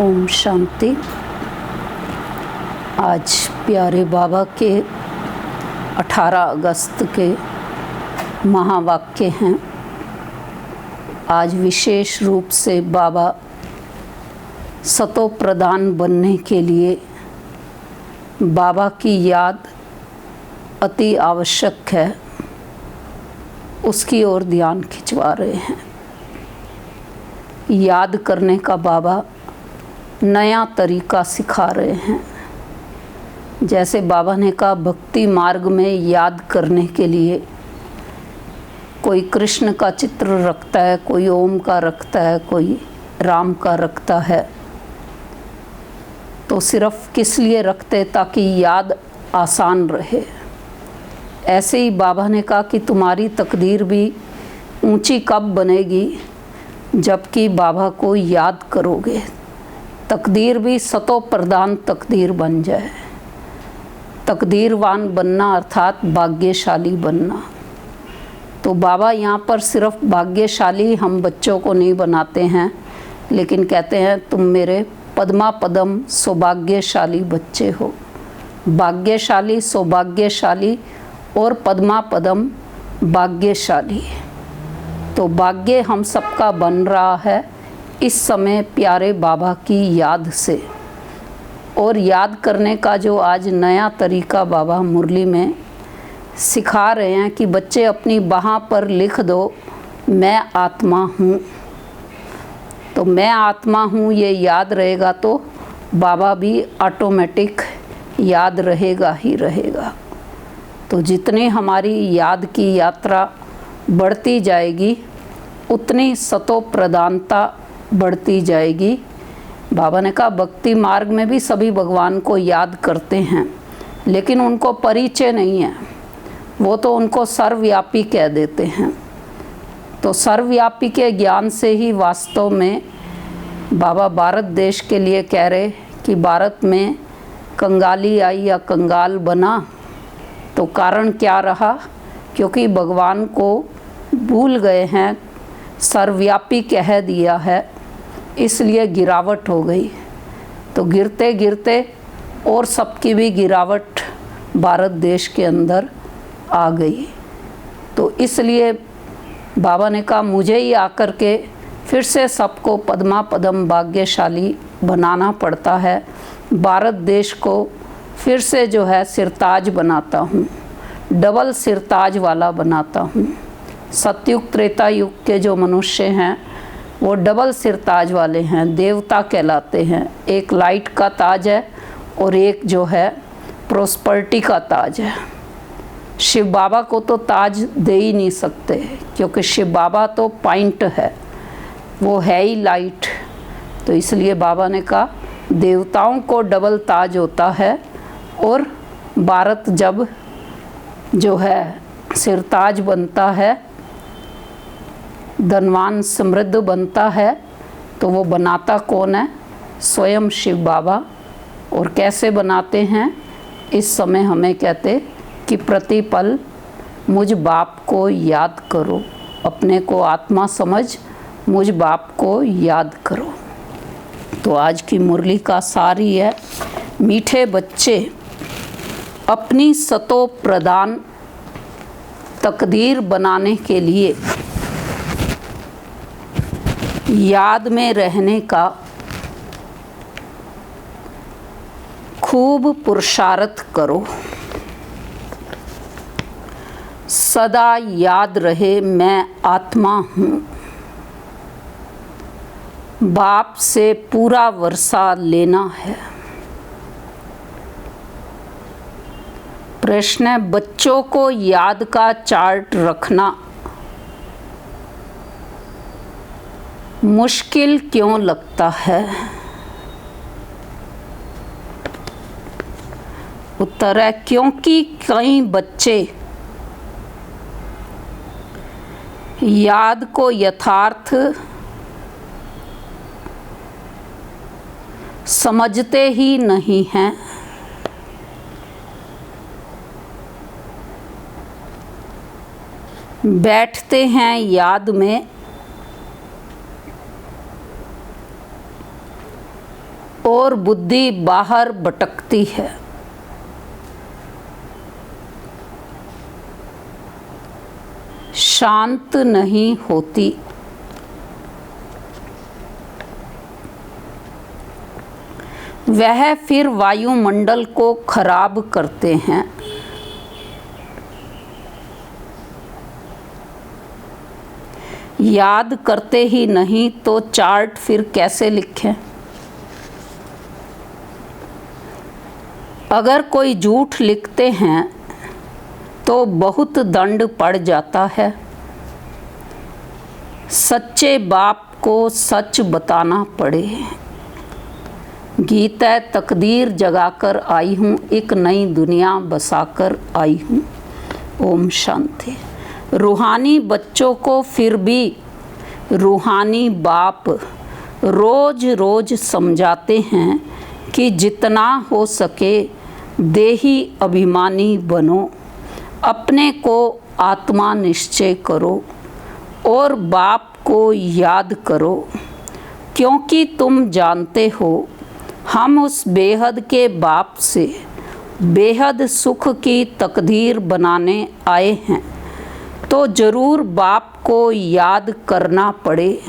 ओम शांति। आज प्यारे बाबा के 18 अगस्त के महावाक्य हैं। आज विशेष रूप से बाबा सतो प्रधान बनने के लिए बाबा की याद अति आवश्यक है, उसकी ओर ध्यान खिंचवा रहे हैं। याद करने का बाबा नया तरीका सिखा रहे हैं। जैसे बाबा ने कहा भक्ति मार्ग में याद करने के लिए कोई कृष्ण का चित्र रखता है, कोई ओम का रखता है, कोई राम का रखता है, तो सिर्फ किस लिए रखते ताकि याद आसान रहे। ऐसे ही बाबा ने कहा कि तुम्हारी तकदीर भी ऊंची कब बनेगी, जबकि बाबा को याद करोगे। तकदीर भी सतो प्रधान तकदीर बन जाए। तकदीरवान बनना अर्थात भाग्यशाली बनना। तो बाबा यहाँ पर सिर्फ भाग्यशाली हम बच्चों को नहीं बनाते हैं, लेकिन कहते हैं तुम मेरे पद्मा पदम सौभाग्यशाली बच्चे हो। भाग्यशाली, सौभाग्यशाली और पद्मा पदम भाग्यशाली। तो भाग्य हम सबका बन रहा है इस समय प्यारे बाबा की याद से। और याद करने का जो आज नया तरीका बाबा मुरली में सिखा रहे हैं कि बच्चे अपनी बाहाँ पर लिख दो, मैं आत्मा हूँ। तो मैं आत्मा हूँ ये याद रहेगा तो बाबा भी ऑटोमेटिक याद रहेगा ही रहेगा। तो जितनी हमारी याद की यात्रा बढ़ती जाएगी उतनी सतो प्रधानता बढ़ती जाएगी। बाबा ने कहा भक्ति मार्ग में भी सभी भगवान को याद करते हैं, लेकिन उनको परिचय नहीं है, वो तो उनको सर्वव्यापी कह देते हैं। तो सर्वव्यापी के ज्ञान से ही वास्तव में बाबा भारत देश के लिए कह रहे कि भारत में कंगाली आई या कंगाल बना, तो कारण क्या रहा? क्योंकि भगवान को भूल गए हैं, सर्वव्यापी कह दिया है, इसलिए गिरावट हो गई। तो गिरते गिरते और सबकी भी गिरावट भारत देश के अंदर आ गई। तो इसलिए बाबा ने कहा मुझे ही आकर के फिर से सबको पद्मा पदम भाग्यशाली बनाना पड़ता है। भारत देश को फिर से जो है सिरताज बनाता हूँ, डबल सिरताज वाला बनाता हूँ। सतयुग त्रेता युग के जो मनुष्य हैं वो डबल सिरताज वाले हैं, देवता कहलाते हैं। एक लाइट का ताज है और एक जो है प्रोस्पर्टी का ताज है। शिव बाबा को तो ताज दे ही नहीं सकते, क्योंकि शिव बाबा तो पॉइंट है, वो है ही लाइट। तो इसलिए बाबा ने कहा देवताओं को डबल ताज होता है, और भारत जब जो है सिरताज बनता है, धनवान समृद्ध बनता है, तो वो बनाता कौन है? स्वयं शिव बाबा। और कैसे बनाते हैं? इस समय हमें कहते कि प्रतिपल मुझ बाप को याद करो, अपने को आत्मा समझ मुझ बाप को याद करो। तो आज की मुरली का सार ही है, मीठे बच्चे अपनी सतो प्रधान तकदीर बनाने के लिए याद में रहने का खूब पुरुषार्थ करो। सदा याद रहे मैं आत्मा हूँ। बाप से पूरा वर्षा लेना है। प्रश्न है बच्चों को याद का चार्ट रखना मुश्किल क्यों लगता है? उत्तर है क्योंकि कई बच्चे याद को यथार्थ समझते ही नहीं हैं। बैठते हैं याद में और बुद्धि बाहर भटकती है। शांत नहीं होती। वह फिर वायुमंडल को खराब करते हैं। याद करते ही नहीं तो चार्ट फिर कैसे लिखें? अगर कोई झूठ लिखते हैं तो बहुत दंड पड़ जाता है। सच्चे बाप को सच बताना पड़े। गीता तकदीर जगाकर आई हूँ, एक नई दुनिया बसाकर आई हूँ। ओम शांति। रूहानी बच्चों को फिर भी रूहानी बाप रोज रोज समझाते हैं कि जितना हो सके देही अभिमानी बनो, अपने को आत्मा निश्चय करो और बाप को याद करो, क्योंकि तुम जानते हो हम उस बेहद के बाप से बेहद सुख की तकदीर बनाने आए हैं, तो ज़रूर बाप को याद करना पड़े।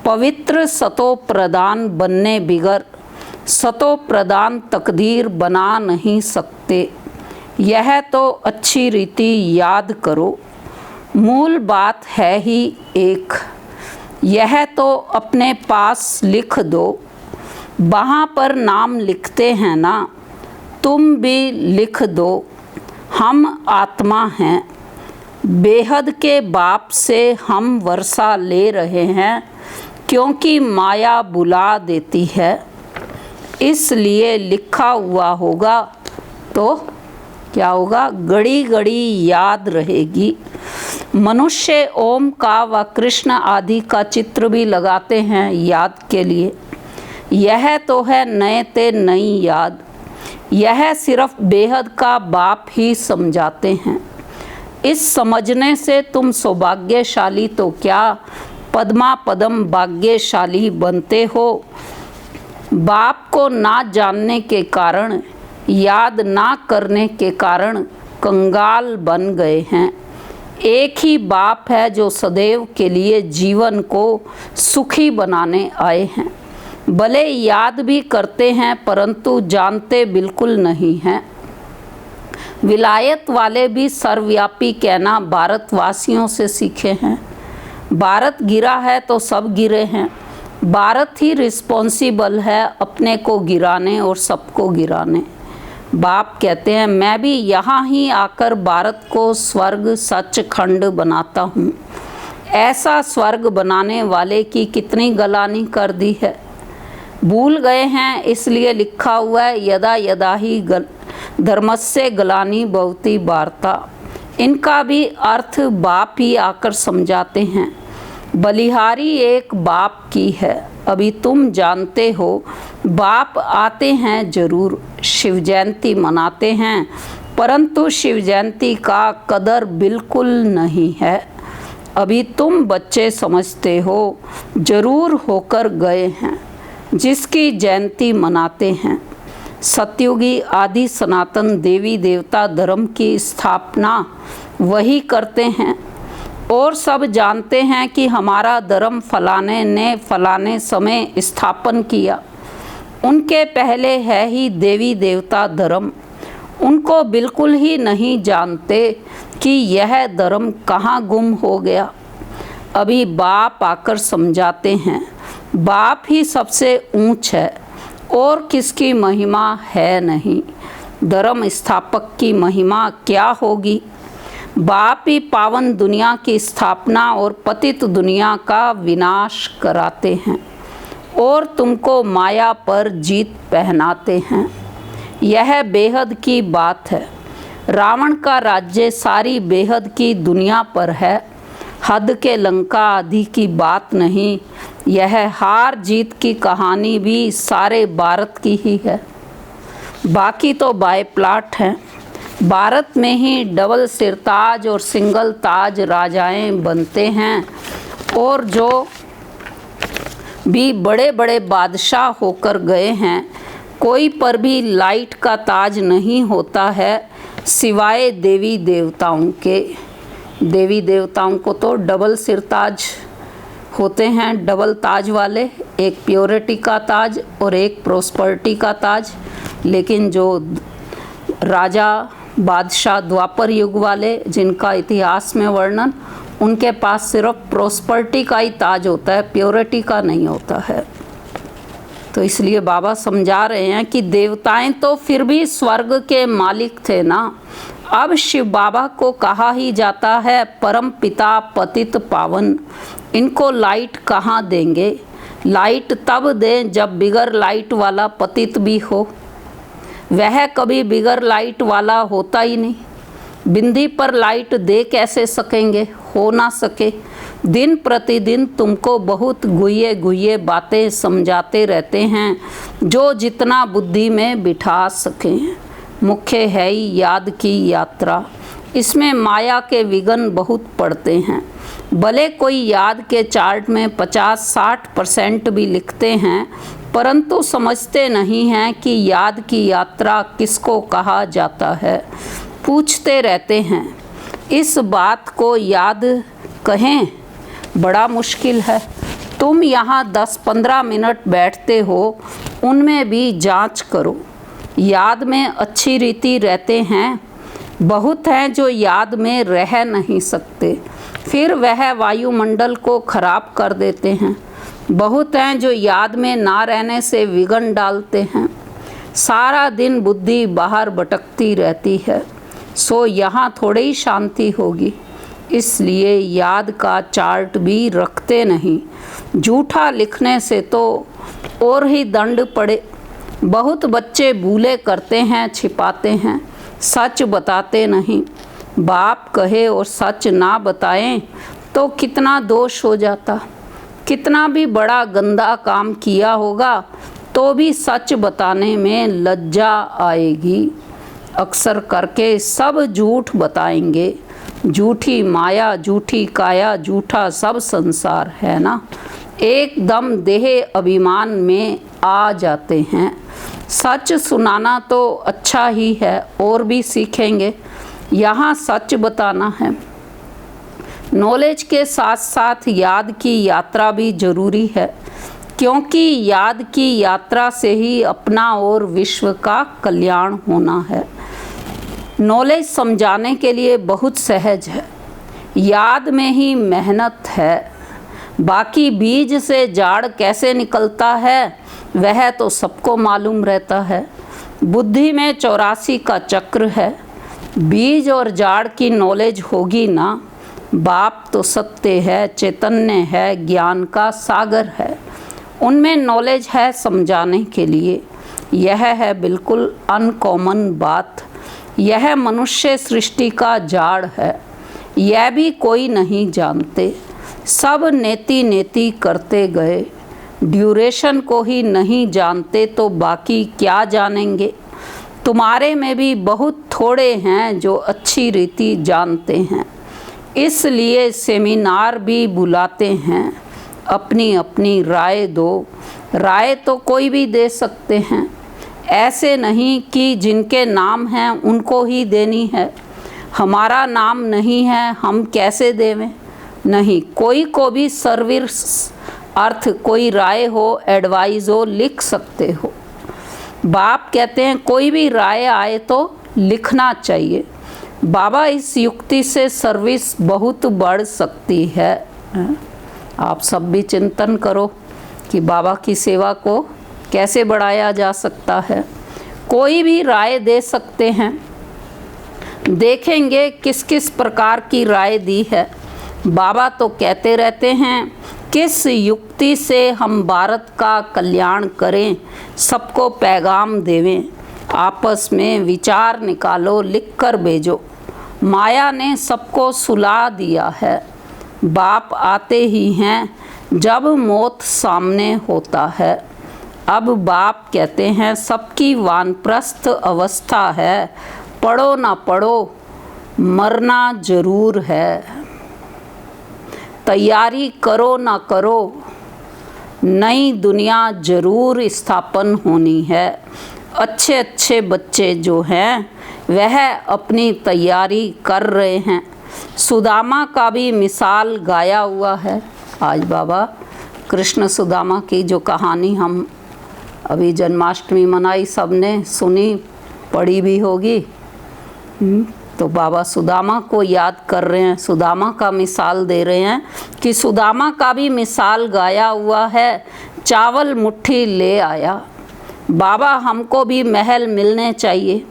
पवित्र सतो प्रदान बनने बिगर सतो प्रदान तकदीर बना नहीं सकते। यह तो अच्छी रीति याद करो। मूल बात है ही एक। यह तो अपने पास लिख दो। वहाँ पर नाम लिखते हैं ना, तुम भी लिख दो। हम आत्मा हैं। बेहद के बाप से हम वर्षा ले रहे हैं, क्योंकि माया बुला देती है, इसलिए लिखा हुआ होगा तो क्या होगा? घड़ी घड़ी याद रहेगी। मनुष्य ओम का व कृष्ण आदि का चित्र भी लगाते हैं याद के लिए। यह तो है नए ते नई याद। यह सिर्फ बेहद का बाप ही समझाते हैं। इस समझने से तुम सौभाग्यशाली तो क्या, पद्मा पदम भाग्यशाली बनते हो। बाप को ना जानने के कारण, याद ना करने के कारण कंगाल बन गए हैं। एक ही बाप है जो सदैव के लिए जीवन को सुखी बनाने आए हैं। भले याद भी करते हैं परंतु जानते बिल्कुल नहीं हैं। विलायत वाले भी सर्वव्यापी कहना भारतवासियों से सीखे हैं। भारत गिरा है तो सब गिरे हैं। भारत ही रिस्पॉन्सिबल है अपने को गिराने और सबको गिराने। बाप कहते हैं मैं भी यहाँ ही आकर भारत को स्वर्ग सचखंड बनाता हूँ। ऐसा स्वर्ग बनाने वाले की कितनी गलानी कर दी है। भूल गए हैं, इसलिए लिखा हुआ है यदा यदा ही धर्मस्य गलानी भवति वार्ता। इनका भी अर्थ बाप ही आकर समझाते हैं। बलिहारी एक बाप की है। अभी तुम जानते हो बाप आते हैं जरूर, शिव जयंती मनाते हैं, परंतु शिव जयंती का कदर बिल्कुल नहीं है। अभी तुम बच्चे समझते हो, जरूर होकर गए हैं जिसकी जयंती मनाते हैं। सतयुगी आदि सनातन देवी देवता धर्म की स्थापना वही करते हैं और सब जानते हैं कि हमारा धर्म फलाने ने फलाने समय स्थापन किया। उनके पहले है ही देवी देवता धर्म। उनको बिल्कुल ही नहीं जानते कि यह धर्म कहाँ गुम हो गया। अभी बाप आकर समझाते हैं बाप ही सबसे ऊंच है और किसकी महिमा है नहीं। धर्म स्थापक की महिमा क्या होगी। बाप ही पावन दुनिया की स्थापना और पतित दुनिया का विनाश कराते हैं और तुमको माया पर जीत पहनाते हैं। यह बेहद की बात है। रावण का राज्य सारी बेहद की दुनिया पर है। हद के लंका आदि की बात नहीं। यह हार जीत की कहानी भी सारे भारत की ही है। बाकी तो बाय प्लाट हैं। भारत में ही डबल सिरताज और सिंगल ताज राजाएं बनते हैं और जो भी बड़े बड़े बादशाह होकर गए हैं, कोई पर भी लाइट का ताज नहीं होता है सिवाय देवी देवताओं के। देवी देवताओं को तो डबल सिर ताज होते हैं, डबल ताज वाले, एक प्योरिटी का ताज और एक प्रोस्पर्टी का ताज। लेकिन जो राजा बादशाह द्वापर युग वाले, जिनका इतिहास में वर्णन, उनके पास सिर्फ प्रोस्पर्टी का ही ताज होता है, प्योरिटी का नहीं होता है। तो इसलिए बाबा समझा रहे हैं कि देवताएं तो फिर भी स्वर्ग के मालिक थे ना। अब शिव बाबा को कहा ही जाता है परम पिता पतित पावन। इनको लाइट कहाँ देंगे? लाइट तब दें जब बिगर लाइट वाला पतित भी हो। वह कभी बिगर लाइट वाला होता ही नहीं। बिंदी पर लाइट दे कैसे सकेंगे? हो ना सके। दिन प्रतिदिन तुमको बहुत गुये गुये बातें समझाते रहते हैं, जो जितना बुद्धि में बिठा सकें। मुख्य है ही याद की यात्रा। इसमें माया के विघ्न बहुत पड़ते हैं। भले कोई याद के चार्ट में 50-60% भी लिखते हैं, परंतु समझते नहीं हैं कि याद की यात्रा किसको कहा जाता है। पूछते रहते हैं, इस बात को याद कहें बड़ा मुश्किल है। तुम यहाँ 10-15 मिनट बैठते हो, उनमें भी जांच करो। याद में अच्छी रीति रहते हैं। बहुत हैं जो याद में रह नहीं सकते, फिर वह वायुमंडल को खराब कर देते हैं। बहुत हैं जो याद में ना रहने से विघ्न डालते हैं। सारा दिन बुद्धि बाहर भटकती रहती है, सो यहाँ थोड़ी ही शांति होगी। इसलिए याद का चार्ट भी रखते नहीं। झूठा लिखने से तो और ही दंड पड़े। बहुत बच्चे भूले करते हैं, छिपाते हैं, सच बताते नहीं। बाप कहे और सच ना बताएं तो कितना दोष हो जाता। कितना भी बड़ा गंदा काम किया होगा तो भी सच बताने में लज्जा आएगी। अक्सर करके सब झूठ बताएंगे। झूठी माया, झूठी काया, झूठा सब संसार है ना। एकदम देह अभिमान में आ जाते हैं। सच सुनाना तो अच्छा ही है, और भी सीखेंगे। यहाँ सच बताना है। नॉलेज के साथ साथ याद की यात्रा भी जरूरी है, क्योंकि याद की यात्रा से ही अपना और विश्व का कल्याण होना है। नॉलेज समझाने के लिए बहुत सहज है, याद में ही मेहनत है। बाकी बीज से झाड़ कैसे निकलता है वह तो सबको मालूम रहता है। बुद्धि में 84 का चक्र है। बीज और झाड़ की नॉलेज होगी ना। बाप तो सत्य है, चैतन्य है, ज्ञान का सागर है। उनमें नॉलेज है समझाने के लिए। यह है बिल्कुल अनकॉमन बात। यह मनुष्य सृष्टि का झाड़ है, यह भी कोई नहीं जानते। सब नेति नेति करते गए, ड्यूरेशन को ही नहीं जानते तो बाकी क्या जानेंगे। तुम्हारे में भी बहुत थोड़े हैं जो अच्छी रीति जानते हैं, इसलिए सेमिनार भी बुलाते हैं। अपनी अपनी राय दो। राय तो कोई भी दे सकते हैं, ऐसे नहीं कि जिनके नाम हैं उनको ही देनी है। हमारा नाम नहीं है, हम कैसे देवें? नहीं, कोई को भी सर्विस अर्थ कोई राय हो, एडवाइस हो, लिख सकते हो। बाप कहते हैं कोई भी राय आए तो लिखना चाहिए। बाबा इस युक्ति से सर्विस बहुत बढ़ सकती है। आप सब भी चिंतन करो कि बाबा की सेवा को कैसे बढ़ाया जा सकता है। कोई भी राय दे सकते हैं। देखेंगे किस किस प्रकार की राय दी है। बाबा तो कहते रहते हैं किस युक्ति से हम भारत का कल्याण करें, सबको पैगाम देवें। आपस में विचार निकालो, लिख कर भेजो। माया ने सबको सुला दिया है। बाप आते ही हैं जब मौत सामने होता है। अब बाप कहते हैं सबकी वानप्रस्थ अवस्था है, पढ़ो ना पढ़ो मरना जरूर है। तैयारी करो ना करो नई दुनिया जरूर स्थापन होनी है। अच्छे अच्छे बच्चे जो हैं वह अपनी तैयारी कर रहे हैं। सुदामा का भी मिसाल गाया हुआ है। आज बाबा कृष्ण सुदामा की जो कहानी हम अभी जन्माष्टमी मनाई, सबने सुनी पढ़ी भी होगी। तो बाबा सुदामा को याद कर रहे हैं, सुदामा का मिसाल दे रहे हैं कि सुदामा का भी मिसाल गाया हुआ है। चावल मुट्ठी ले आया। बाबा हमको भी महल मिलने चाहिए,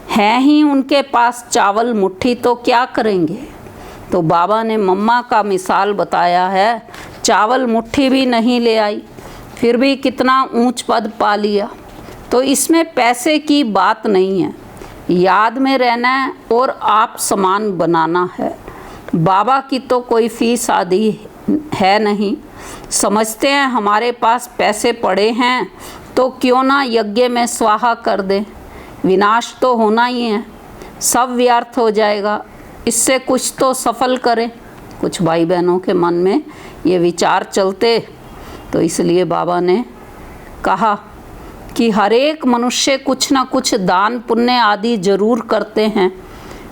हैं ही उनके पास चावल मुट्ठी तो क्या करेंगे। तो बाबा ने मम्मा का मिसाल बताया है, चावल मुट्ठी भी नहीं ले आई, फिर भी कितना ऊंच पद पा लिया। तो इसमें पैसे की बात नहीं है, याद में रहना है और आप समान बनाना है। बाबा की तो कोई फीस आदि है नहीं। समझते हैं हमारे पास पैसे पड़े हैं तो क्यों ना यज्ञ में स्वाहा कर दें, विनाश तो होना ही है, सब व्यर्थ हो जाएगा, इससे कुछ तो सफल करें। कुछ भाई बहनों के मन में ये विचार चलते, तो इसलिए बाबा ने कहा कि हर एक मनुष्य कुछ ना कुछ दान पुण्य आदि जरूर करते हैं।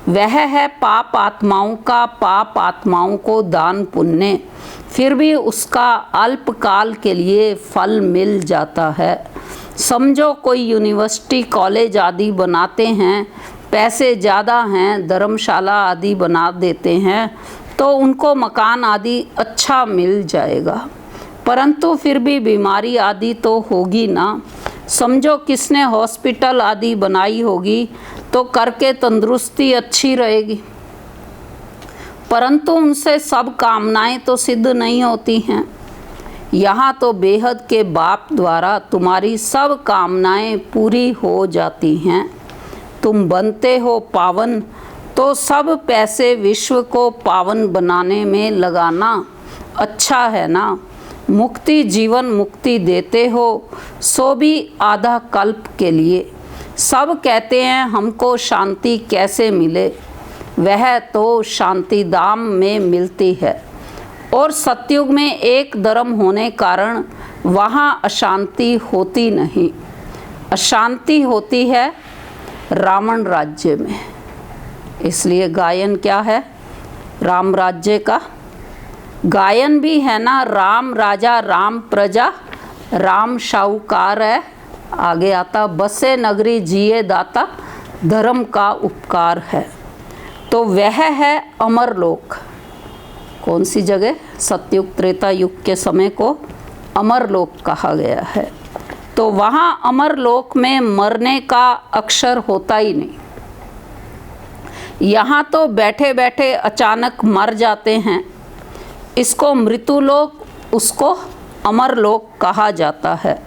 वह है पाप आत्माओं का, पाप आत्माओं को दान पुण्य, फिर भी उसका अल्पकाल के लिए फल मिल जाता है। समझो कोई यूनिवर्सिटी कॉलेज आदि बनाते हैं, पैसे ज़्यादा हैं, धर्मशाला आदि बना देते हैं तो उनको मकान आदि अच्छा मिल जाएगा, परंतु फिर भी बीमारी आदि तो होगी ना। समझो किसने हॉस्पिटल आदि बनाई होगी तो करके तंदुरुस्ती अच्छी रहेगी, परंतु उनसे सब कामनाएं तो सिद्ध नहीं होती हैं। यहाँ तो बेहद के बाप द्वारा तुम्हारी सब कामनाएं पूरी हो जाती हैं। तुम बनते हो पावन तो सब पैसे विश्व को पावन बनाने में लगाना अच्छा है ना। मुक्ति जीवन मुक्ति देते हो सो भी आधा कल्प के लिए। सब कहते हैं हमको शांति कैसे मिले, वह तो शांति धाम में मिलती है। और सतयुग में एक धर्म होने कारण वहाँ अशांति होती नहीं, अशांति होती है रावण राज्य में। इसलिए गायन क्या है, राम राज्य का गायन भी है ना। राम राजा राम प्रजा, राम शाहूकार है। आगे आता बसे नगरी जिए दाता, धर्म का उपकार है। तो वह है अमरलोक। कौन सी जगह, सतयुग त्रेता युग के समय को अमरलोक कहा गया है। तो वहाँ अमरलोक में मरने का अक्षर होता ही नहीं। यहाँ तो बैठे बैठे अचानक मर जाते हैं, इसको मृत्युलोक, उसको अमरलोक कहा जाता है।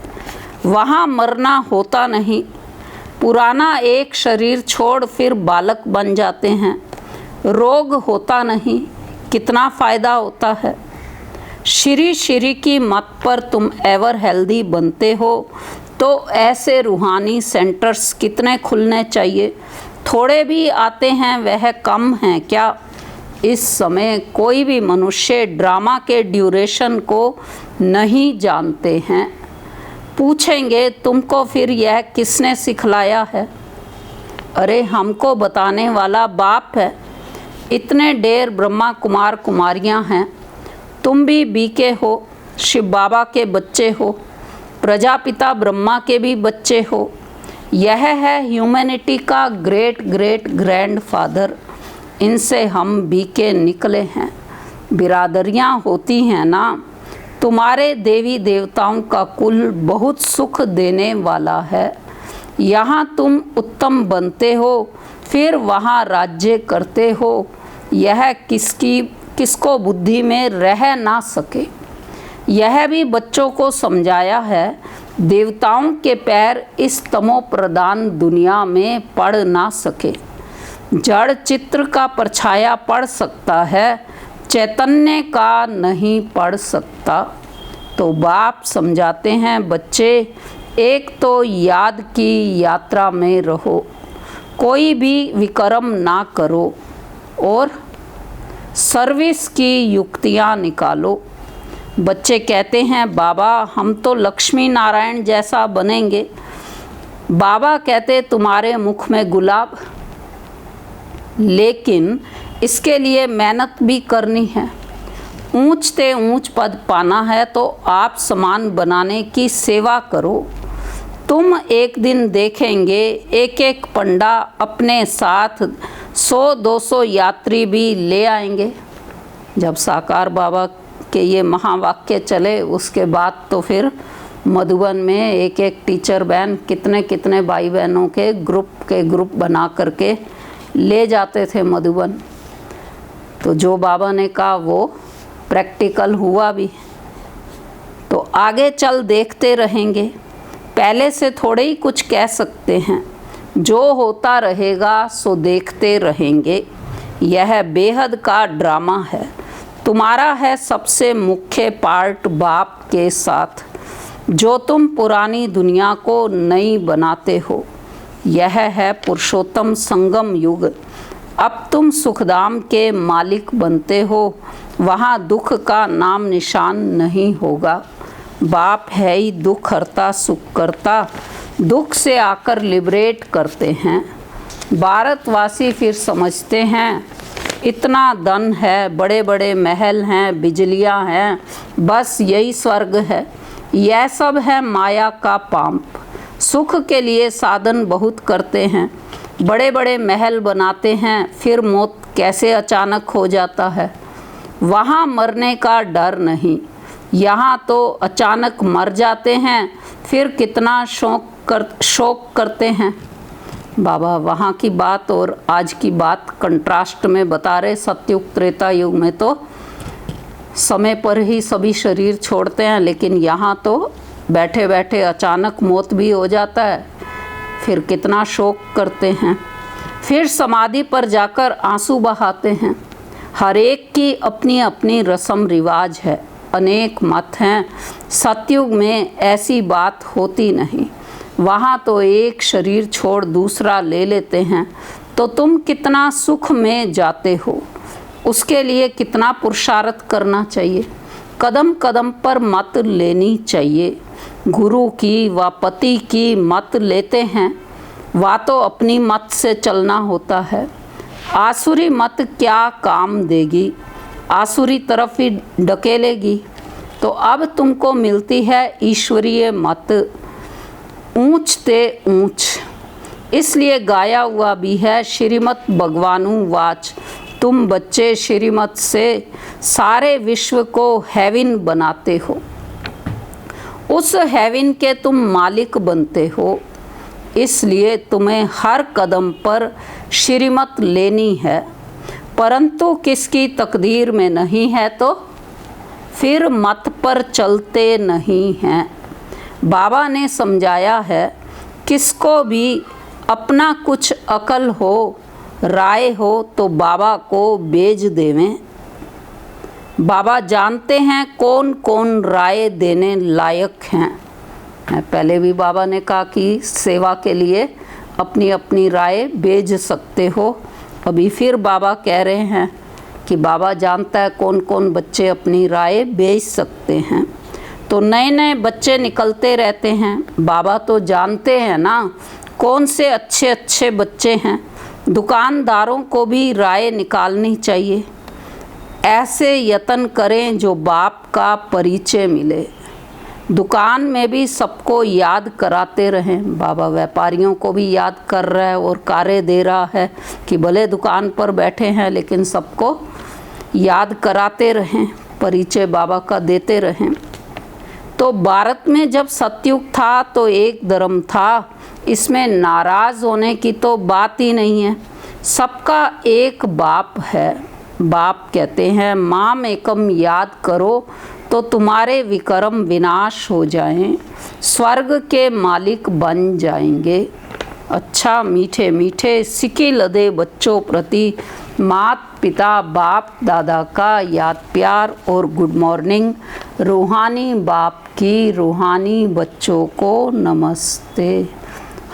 वहाँ मरना होता नहीं। पुराना एक शरीर छोड़ फिर बालक बन जाते हैं। रोग होता नहीं, कितना फ़ायदा होता है। श्री श्री की मत पर तुम एवर हेल्दी बनते हो तो ऐसे रूहानी सेंटर्स कितने खुलने चाहिए। थोड़े भी आते हैं वह कम हैं क्या। इस समय कोई भी मनुष्य ड्रामा के ड्यूरेशन को नहीं जानते हैं। पूछेंगे तुमको फिर यह किसने सिखलाया है। अरे हमको बताने वाला बाप है। इतने ढेर ब्रह्मा कुमार कुमारियां हैं, तुम भी बीके हो, शिव बाबा के बच्चे हो, प्रजापिता ब्रह्मा के भी बच्चे हो। यह है ह्यूमैनिटी का ग्रेट ग्रेट ग्रैंड फादर। इनसे हम बीके निकले हैं। बिरादरियां होती हैं ना। तुम्हारे देवी देवताओं का कुल बहुत सुख देने वाला है। यहाँ तुम उत्तम बनते हो, फिर वहाँ राज्य करते हो। यह किसको बुद्धि में रह ना सके। यह भी बच्चों को समझाया है। देवताओं के पैर इस तमो प्रधान दुनिया में पड़ ना सके। जड़ चित्र का परछाया पड़ सकता है, चैतन्य का नहीं पड़ सकता। तो बाप समझाते हैं बच्चे, एक तो याद की यात्रा में रहो, कोई भी विक्रम ना करो और सर्विस की युक्तियाँ निकालो। बच्चे कहते हैं बाबा हम तो लक्ष्मी नारायण जैसा बनेंगे। बाबा कहते तुम्हारे मुख में गुलाब, लेकिन इसके लिए मेहनत भी करनी है। ऊंच से ऊंच पद पाना है तो आप समान बनाने की सेवा करो। तुम एक दिन देखेंगे एक एक पंडा अपने साथ 100-200 यात्री भी ले आएंगे। जब साकार बाबा के ये महावाक्य चले उसके बाद तो फिर मधुबन में एक एक टीचर बहन कितने कितने भाई बहनों के ग्रुप बना करके ले जाते थे मधुबन। तो जो बाबा ने कहा वो प्रैक्टिकल हुआ भी। तो आगे चल देखते रहेंगे, पहले से थोड़े ही कुछ कह सकते हैं। जो होता रहेगा सो देखते रहेंगे। यह बेहद का ड्रामा है। तुम्हारा है सबसे मुख्य पार्ट बाप के साथ, जो तुम पुरानी दुनिया को नई बनाते हो। यह है पुरुषोत्तम संगम युग। अब तुम सुखधाम के मालिक बनते हो, वहाँ दुख का नाम निशान नहीं होगा। बाप है ही दुख हरता सुख करता, दुख से आकर लिबरेट करते हैं। भारतवासी फिर समझते हैं इतना धन है, बड़े बड़े महल हैं, बिजलियां हैं, बस यही स्वर्ग है। यह सब है माया का पांप। सुख के लिए साधन बहुत करते हैं, बड़े बड़े महल बनाते हैं, फिर मौत कैसे अचानक हो जाता है। वहाँ मरने का डर नहीं, यहाँ तो अचानक मर जाते हैं, फिर कितना शोक करते हैं। बाबा वहाँ की बात और आज की बात कंट्रास्ट में बता रहे। सतयुग त्रेता युग में तो समय पर ही सभी शरीर छोड़ते हैं, लेकिन यहाँ तो बैठे बैठे अचानक मौत भी हो जाता है, फिर कितना शोक करते हैं। फिर समाधि पर जाकर आंसू बहाते हैं। हर एक की अपनी अपनी रस्म रिवाज है, अनेक मत हैं। सतयुग में ऐसी बात होती नहीं, वहाँ तो एक शरीर छोड़ दूसरा ले लेते हैं। तो तुम कितना सुख में जाते हो, उसके लिए कितना पुरुषार्थ करना चाहिए। कदम कदम पर मत लेनी चाहिए। गुरु की व पति की मत लेते हैं, वा तो अपनी मत से चलना होता है। आसुरी मत क्या काम देगी, आसुरी तरफ ही ढकेलेगी। तो अब तुमको मिलती है ईश्वरीय मत, ऊंच ते ऊंच। इसलिए गाया हुआ भी है श्रीमत भगवानु वाच, तुम बच्चे श्रीमत से सारे विश्व को हेवन बनाते हो। उस हेवन के तुम मालिक बनते हो, इसलिए तुम्हें हर कदम पर श्रीमत लेनी है। परंतु किसकी तकदीर में नहीं है तो फिर मत पर चलते नहीं हैं। बाबा ने समझाया है, किसको भी अपना कुछ अकल हो, राय हो तो बाबा को भेज देवें। बाबा जानते हैं कौन कौन राय देने लायक हैं। पहले भी बाबा ने कहा कि सेवा के लिए अपनी अपनी राय भेज सकते हो। अभी फिर बाबा कह रहे हैं कि बाबा जानता है कौन कौन बच्चे अपनी राय भेज सकते हैं। तो नए नए बच्चे निकलते रहते हैं। बाबा तो जानते हैं ना कौन से अच्छे अच्छे बच्चे हैं। दुकानदारों को भी राय निकालनी चाहिए। ऐसे यत्न करें जो बाप का परिचय मिले। दुकान में भी सबको याद कराते रहें। बाबा व्यापारियों को भी याद कर रहा है और कार्य दे रहा है कि भले दुकान पर बैठे हैं लेकिन सबको याद कराते रहें, परिचय बाबा का देते रहें। तो भारत में जब सतयुग था तो एक धर्म था, इसमें नाराज़ होने की तो बात ही नहीं है। सबका एक बाप है। बाप कहते हैं माम एकम याद करो तो तुम्हारे विक्रम विनाश हो जाएं, स्वर्ग के मालिक बन जाएंगे। अच्छा मीठे मीठे सिके लदे बच्चों प्रति मात पिता बाप दादा का याद प्यार और गुड मॉर्निंग। रूहानी बाप की रूहानी बच्चों को नमस्ते।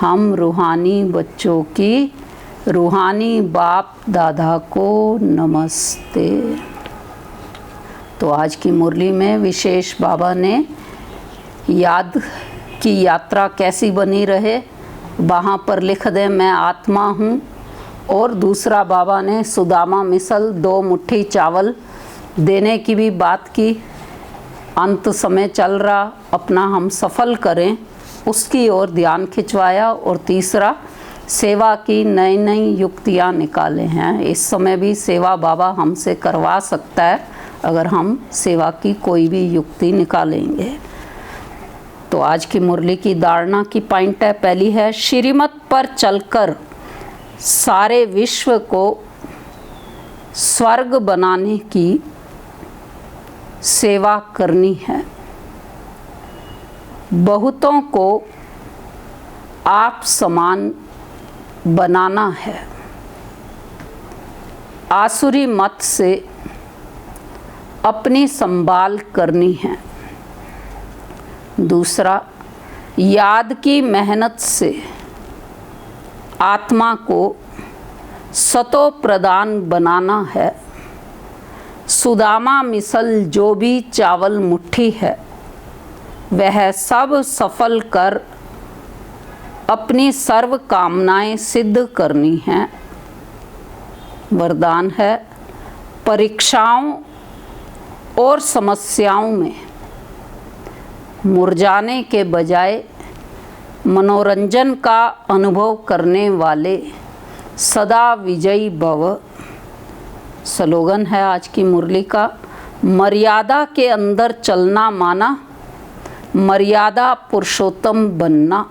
हम रूहानी बच्चों की रूहानी बाप दादा को नमस्ते। तो आज की मुरली में विशेष बाबा ने याद की यात्रा कैसी बनी रहे वहाँ पर लिख दें मैं आत्मा हूँ। और दूसरा बाबा ने सुदामा मिसल 2 मुट्ठी चावल देने की भी बात की। अंत समय चल रहा, अपना हम सफल करें उसकी ओर ध्यान खिंचवाया। और तीसरा सेवा की नई नई युक्तियाँ निकाले हैं। इस समय भी सेवा बाबा हमसे करवा सकता है अगर हम सेवा की कोई भी युक्ति निकालेंगे। तो आज की मुरली की धारणा की पॉइंट है, पहली है श्रीमत पर चलकर सारे विश्व को स्वर्ग बनाने की सेवा करनी है। बहुतों को आप समान बनाना है। आसुरी मत से अपनी संभाल करनी है। दूसरा, याद की मेहनत से आत्मा को सतो प्रदान बनाना है। सुदामा मिसल जो भी चावल मुट्ठी है वह सब सफल कर अपनी सर्व कामनाएं सिद्ध करनी हैं। वरदान है, परीक्षाओं और समस्याओं में मुरझाने के बजाय मनोरंजन का अनुभव करने वाले सदा विजयी भव। स्लोगन है आज की मुरली का, मर्यादा के अंदर चलना माना मर्यादा पुरुषोत्तम बनना।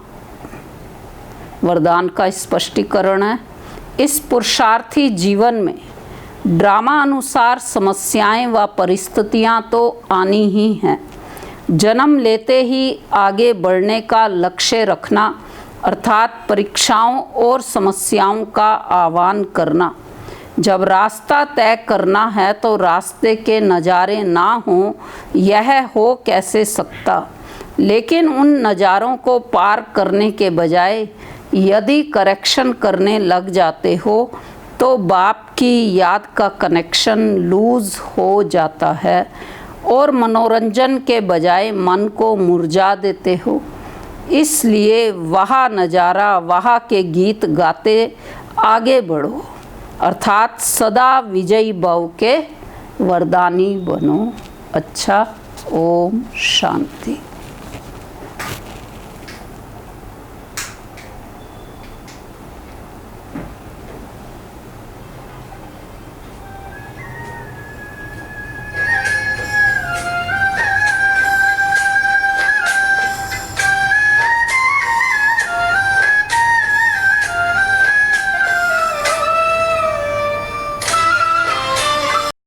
वरदान का स्पष्टीकरण है, इस पुरुषार्थी जीवन में ड्रामा अनुसार समस्याएं व परिस्थितियां तो आनी ही हैं। जन्म लेते ही आगे बढ़ने का लक्ष्य रखना अर्थात परीक्षाओं और समस्याओं का आह्वान करना। जब रास्ता तय करना है तो रास्ते के नज़ारे ना हों यह हो कैसे सकता। लेकिन उन नज़ारों को पार करने के बजाय यदि करेक्शन करने लग जाते हो तो बाप की याद का कनेक्शन लूज़ हो जाता है और मनोरंजन के बजाय मन को मुरझा देते हो। इसलिए वहाँ नज़ारा, वहाँ के गीत गाते आगे बढ़ो अर्थात सदा विजयी भव के वरदानी बनो। अच्छा, ओम शांति।